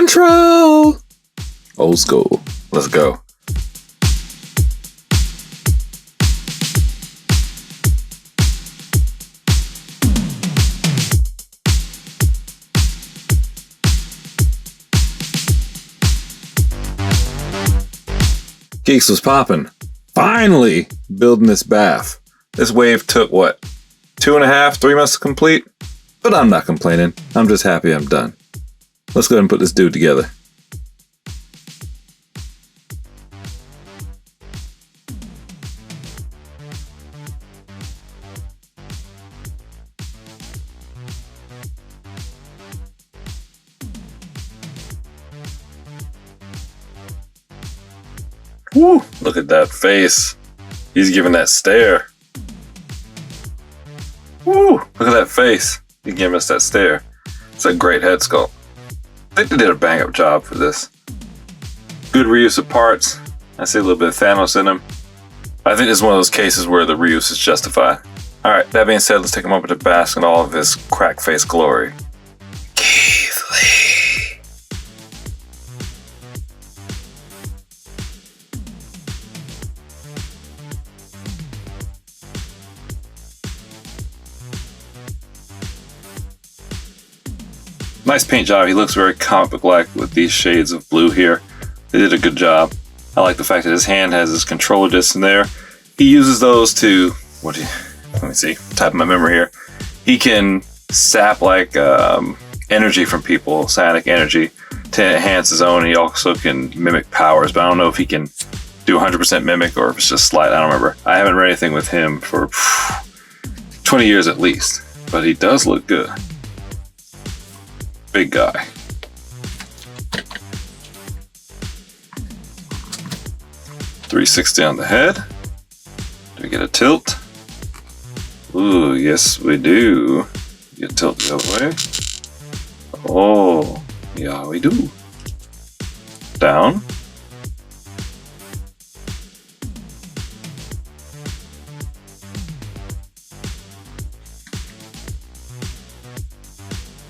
control. Old school. Let's go. Geeks was popping. Finally building this BAF. This wave took what? 2.5, 3 months to complete? But I'm not complaining. I'm just happy I'm done. Let's go ahead and put this dude together. Woo! Look at that face. He's giving that stare. Woo! Look at that face. He's giving us that stare. It's a great head sculpt. I think they did a bang up job for this. Good reuse of parts. I see a little bit of Thanos in him. I think this is one of those cases where the reuse is justified. Alright, that being said, let's take a moment to bask in all of his crack face glory. Keith Lee. Nice paint job. He looks very comic book-like with these shades of blue here. They did a good job. I like the fact that his hand has his controller discs in there. He uses those to, let me see, type in my memory here. He can sap like energy from people, psionic energy, to enhance his own. He also can mimic powers, but I don't know if he can do 100% mimic or if it's just slight. I don't remember. I haven't read anything with him for 20 years at least, but he does look good. Big guy. .360 on the head. Do we get a tilt? Ooh, yes we do. Get tilt the other way. Oh, yeah we do. Down.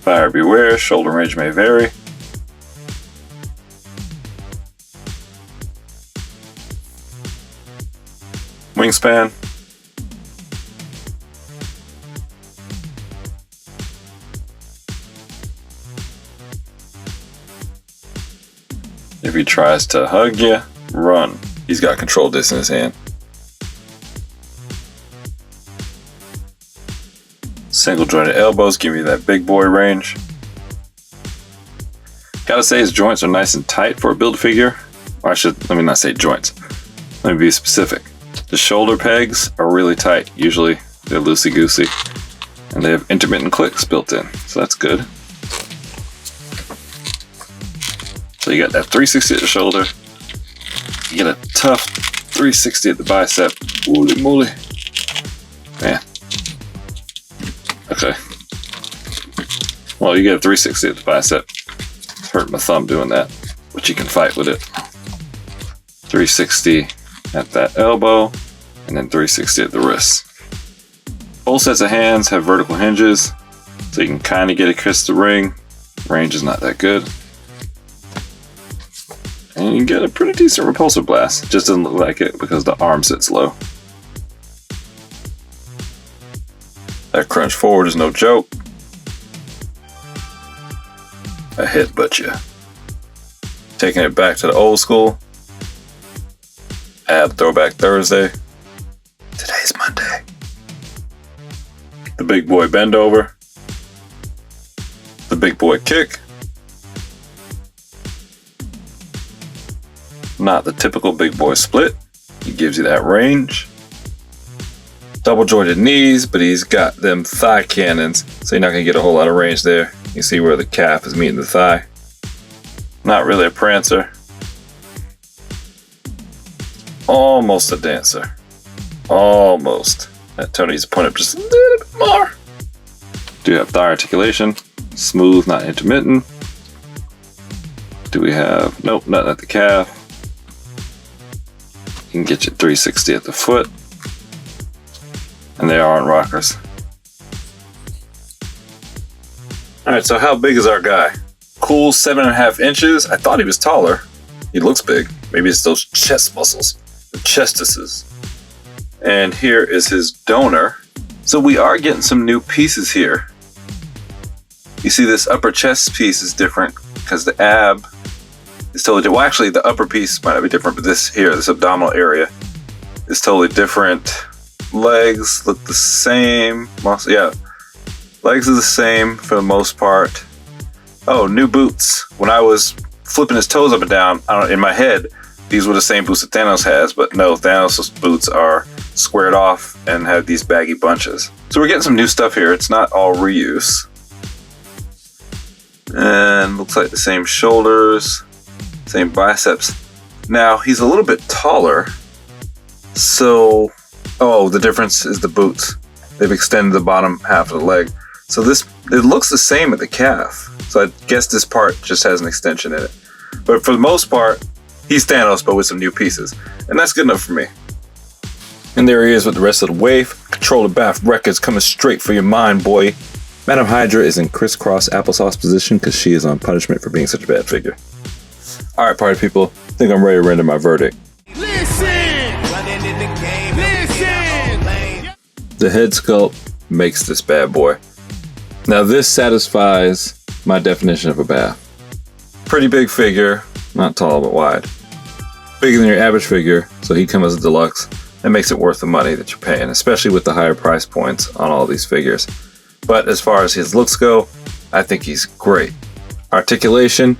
Buyer beware, shoulder range may vary. Wingspan. If he tries to hug you, run. He's got control disc in his hand. Single jointed elbows give you that big boy range. Gotta say his joints are nice and tight for a build figure. Or let me not say joints. Let me be specific. The shoulder pegs are really tight. Usually they're loosey-goosey. And they have intermittent clicks built in. So that's good. So you got that 360 at the shoulder. You get a tough 360 at the bicep. Holy moly. Man. Okay. Well, you get a 360 at the bicep. It's hurt my thumb doing that, but you can fight with it. 360 at that elbow, and then 360 at the wrist. Both sets of hands have vertical hinges, so you can kind of get it kiss the ring. Range is not that good. And you get a pretty decent repulsor blast. It just doesn't look like it because the arm sits low. That crunch forward is no joke. I headbutt you. Taking it back to the old school. Ab Throwback Thursday. Today's Monday. The big boy bend over. The big boy kick. Not the typical big boy split. He gives you that range. Double jointed knees, but he's got them thigh cannons, so you're not going to get a whole lot of range there. You see where the calf is meeting the thigh. Not really a prancer. Almost a dancer. Almost. That toe needs to point up just a little bit more. Do have thigh articulation. Smooth, not intermittent. Do we have... Nope, nothing at the calf. You can get you 360 at the foot. And they aren't rockers. Alright, so how big is our guy? cool 7.5 inches. I thought he was taller. He looks big. Maybe it's those chest muscles, the chestises. And here is his donor. So we are getting some new pieces here. You see this upper chest piece is different because the ab is totally different. Well, actually the upper piece might not be different, but this here, this abdominal area is totally different. Legs look the same. Yeah, legs are the same for the most part. Oh, new boots. When I was flipping his toes up and down, in my head, these were the same boots that Thanos has, but no, Thanos' boots are squared off and have these baggy bunches. So we're getting some new stuff here. It's not all reuse. And looks like the same shoulders, same biceps. Now, he's a little bit taller, so, oh, the difference is the boots. They've extended the bottom half of the leg. So this, it looks the same at the calf. So I guess this part just has an extension in it. But for the most part, he's Thanos, but with some new pieces. And that's good enough for me. And there he is with the rest of the wave. Control the BAF records coming straight for your mind, boy. Madam Hydra is in crisscross applesauce position because she is on punishment for being such a bad figure. Alright, party people, I think I'm ready to render my verdict. Listen! The head sculpt makes this bad boy. Now this satisfies my definition of a BAF. Pretty big figure, not tall but wide. Bigger than your average figure, so he comes as a deluxe. That makes it worth the money that you're paying, especially with the higher price points on all these figures. But as far as his looks go, I think he's great. Articulation,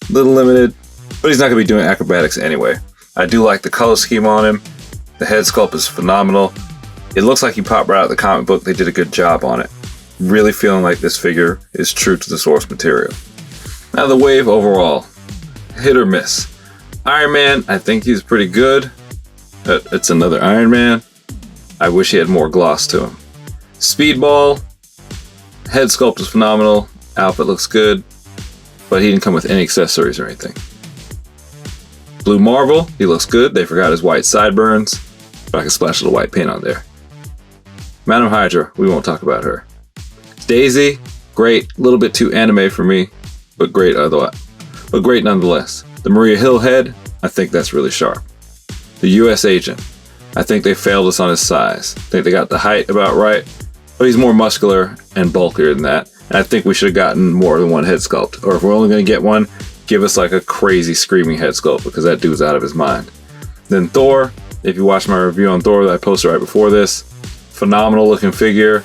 a little limited, but he's not going to be doing acrobatics anyway. I do like the color scheme on him. The head sculpt is phenomenal. It looks like he popped right out of the comic book. They did a good job on it. Really feeling like this figure is true to the source material. Now the wave overall, hit or miss. Iron Man, I think he's pretty good. It's another Iron Man. I wish he had more gloss to him. Speedball, head sculpt is phenomenal. Outfit looks good, but he didn't come with any accessories or anything. Blue Marvel, he looks good. They forgot his white sideburns, but I can splash a little white paint on there. Madam Hydra, we won't talk about her. Daisy, great. A little bit too anime for me, but great otherwise. But great nonetheless. The Maria Hill head, I think that's really sharp. The US agent, I think they failed us on his size. I think they got the height about right, but he's more muscular and bulkier than that. And I think we should have gotten more than one head sculpt. Or if we're only going to get one, give us like a crazy screaming head sculpt because that dude's out of his mind. Then Thor, if you watch my review on Thor that I posted right before this, phenomenal looking figure,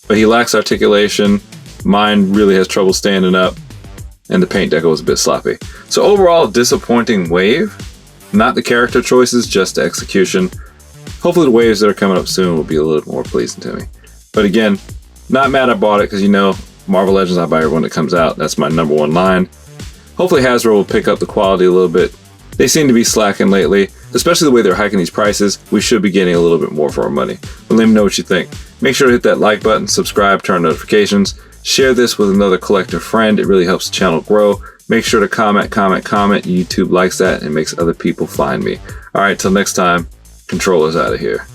but he lacks articulation. Mine really has trouble standing up, and the paint deco was a bit sloppy. So overall, disappointing wave. Not the character choices, just the execution. Hopefully the waves that are coming up soon will be a little more pleasing to me. But again, not mad I bought it because, you know, Marvel Legends I buy every one that comes out. That's my #1 line. Hopefully Hasbro will pick up the quality a little bit. They seem to be slacking lately, especially the way they're hiking these prices. We should be getting a little bit more for our money. But let me know what you think. Make sure to hit that like button, subscribe, turn on notifications. Share this with another collector friend. It really helps the channel grow. Make sure to comment. YouTube likes that and makes other people find me. All right, till next time, Controller's out of here.